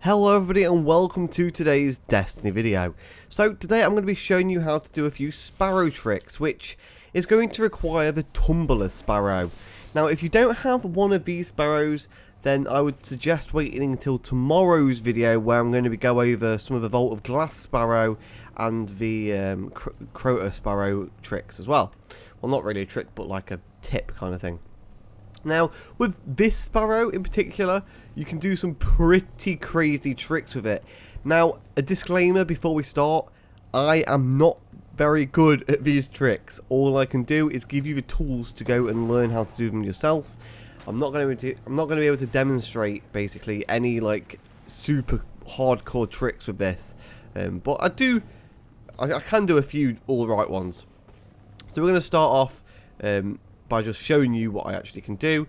Hello everybody and welcome to today's Destiny video. So today I'm going to be showing you how to do a few Sparrow tricks, which is going to require the Tumbler Sparrow. Now if you don't have one of these Sparrows, then I would suggest waiting until tomorrow's video where I'm going to go over some of the Vault of Glass Sparrow and the Crota Sparrow tricks as well. Well, not really a trick, but like a tip kind of thing. Now, with this Sparrow in particular, you can do some pretty crazy tricks with it. Now, a disclaimer before we start, I am not very good at these tricks. All I can do is give you the tools to go and learn how to do them yourself. I'm not going to be able to demonstrate basically any like super hardcore tricks with this, but I can do a few alright ones. So we're going to start off by just showing you what I actually can do.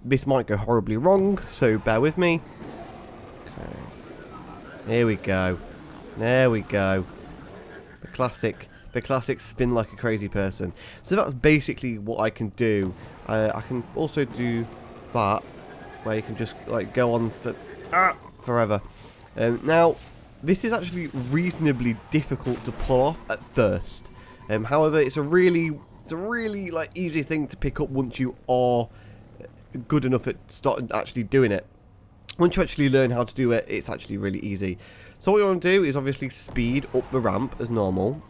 This might go horribly wrong, so bear with me. Okay. Here we go. There we go. The classic spin like a crazy person. So that's basically what I can do. I can also do that, where you can just like go on for forever. Now, this is actually reasonably difficult to pull off at first. However, it's a really like easy thing to pick up once you are good enough at starting actually doing it. Once you actually learn how to do it, it's actually really easy. So what you want to do is obviously speed up the ramp as normal,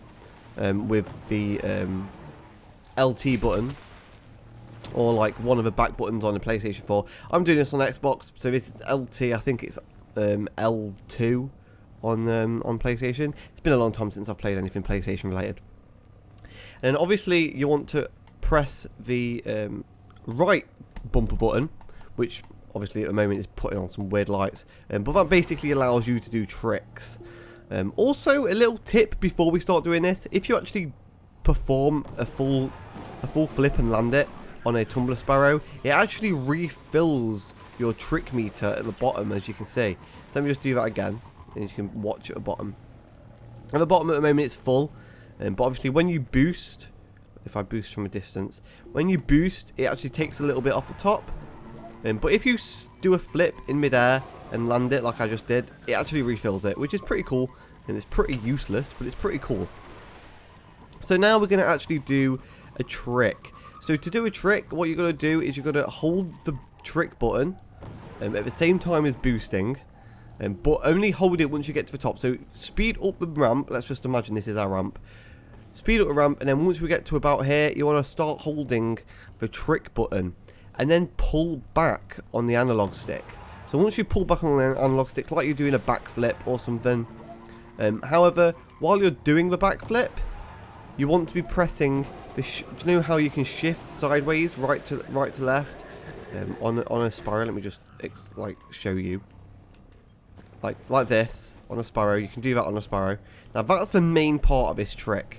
with the LT button, or like one of the back buttons on the PlayStation 4. I'm doing this on Xbox, so this is LT. I think it's L2 on PlayStation. It's been a long time since I've played anything PlayStation related. And obviously you want to press the right bumper button, which obviously at the moment is putting on some weird lights, but that basically allows you to do tricks. Also, a little tip before we start doing this: if you actually perform a full flip and land it on a Tumbler Sparrow, it actually refills your trick meter at the bottom, as you can see. So let me just do that again, and you can watch at the bottom. At the bottom at the moment it's full. But obviously when you boost, if I boost from a distance, when you boost it actually takes a little bit off the top. But if you do a flip in midair and land it like I just did, it actually refills it, which is pretty cool. And it's pretty useless, but it's pretty cool. So now we're going to actually do a trick. So to do a trick, what you're going to do is you're going to hold the trick button at the same time as boosting. But only hold it once you get to the top. So speed up the ramp. Let's just imagine this is our ramp. Speed up the ramp, and then once we get to about here, you want to start holding the trick button and then pull back on the analog stick. So once you pull back on the analog stick, like you're doing a backflip or something. However, while you're doing the backflip, you want to be pressing the do you know how you can shift sideways, right to left, on a Sparrow? Let me just like show you. Like this on a Sparrow. You can do that on a Sparrow. Now that's the main part of this trick.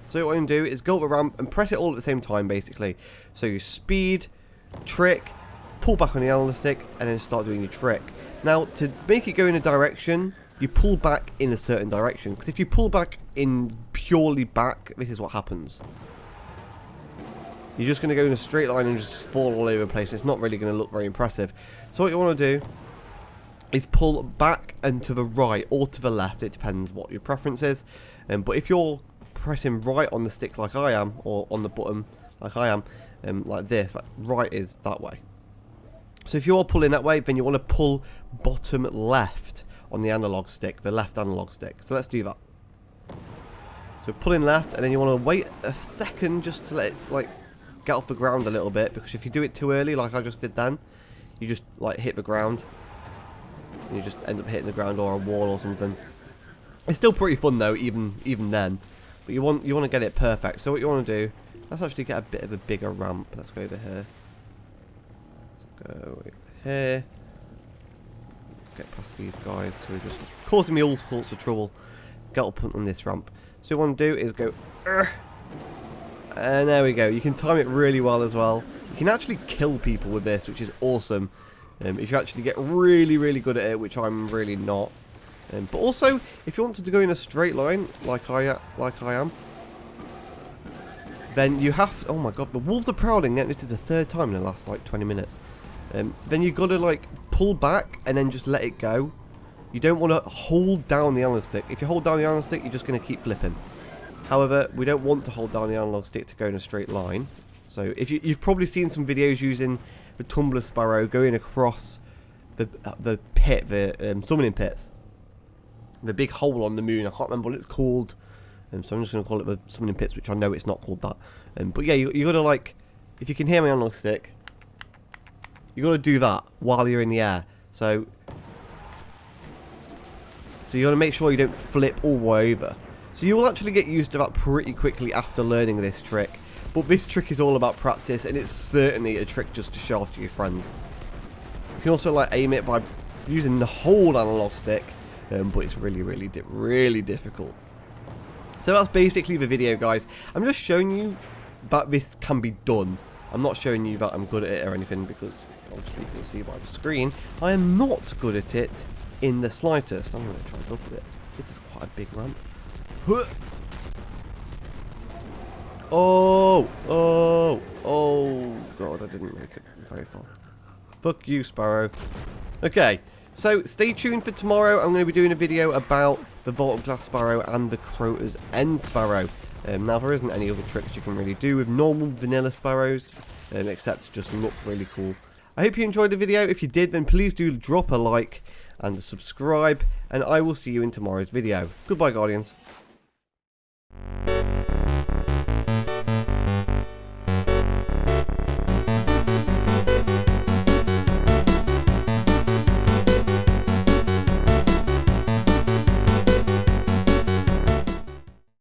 So what I'm going to do is go up the ramp and press it all at the same time, basically. So you speed, trick, pull back on the analog stick, and then start doing your trick. Now, to make it go in a direction, you pull back in a certain direction. Because if you pull back in purely back, this is what happens. You're just going to go in a straight line and just fall all over the place. It's not really going to look very impressive. So what you want to do is pull back and to the right or to the left. It depends what your preference is. But if you're pressing right on the stick like I am, or on the button like I am, like this, right is that way. So if you are pulling that way, then you want to pull bottom left on the analog stick, the left analog stick. So let's do that. So pulling left, and then you want to wait a second just to let it like get off the ground a little bit, because if you do it too early like I just did then, you just like hit the ground and you just end up hitting the ground or a wall or something. It's still pretty fun though, even then. But you want to get it perfect. So what you want to do, let's actually get a bit of a bigger ramp. Let's go over here. Go over here. Get past these guys who are just causing me all sorts of trouble. Get up on this ramp. So what you want to do is go, and there we go. You can time it really well as well. You can actually kill people with this, which is awesome. If you actually get really, really good at it, which I'm really not. But also, if you wanted to go in a straight line, like I am, then you have... Oh my god, the wolves are prowling. This is the third time in the last, like, 20 minutes. Then you've got to, like, pull back and then just let it go. you don't want to hold down the analog stick. If you hold down the analog stick, you're just going to keep flipping. However, we don't want to hold down the analog stick to go in a straight line. So if you've probably seen some videos using the Tumbler Sparrow going across the pit, the summoning pits. The big hole on the moon. I can't remember what it's called. So I'm just going to call it the summoning pits, which I know it's not called that. But yeah, you got to, like, if you can hear my analog stick, you got to do that while you're in the air. So you got to make sure you don't flip all the way over. So you will actually get used to that pretty quickly after learning this trick. But this trick is all about practice, and it's certainly a trick just to show off to your friends. You can also like aim it by using the whole analog stick, but it's really difficult. So that's basically the video, guys. I'm just showing you that this can be done. I'm not showing you that I'm good at it or anything, because obviously you can see by the screen I am not good at it in the slightest. I'm going to try to look at it. This is quite a big ramp. Oh god, I didn't make it very far. Fuck you, Sparrow. Okay, so stay tuned for tomorrow. I'm going to be doing a video about the Vault of Glass Sparrow and the Crota's End Sparrow. Now, there isn't any other tricks you can really do with normal vanilla sparrows, except to just look really cool. I hope you enjoyed the video. If you did, then please do drop a like and subscribe, and I will see you in tomorrow's video. Goodbye, Guardians.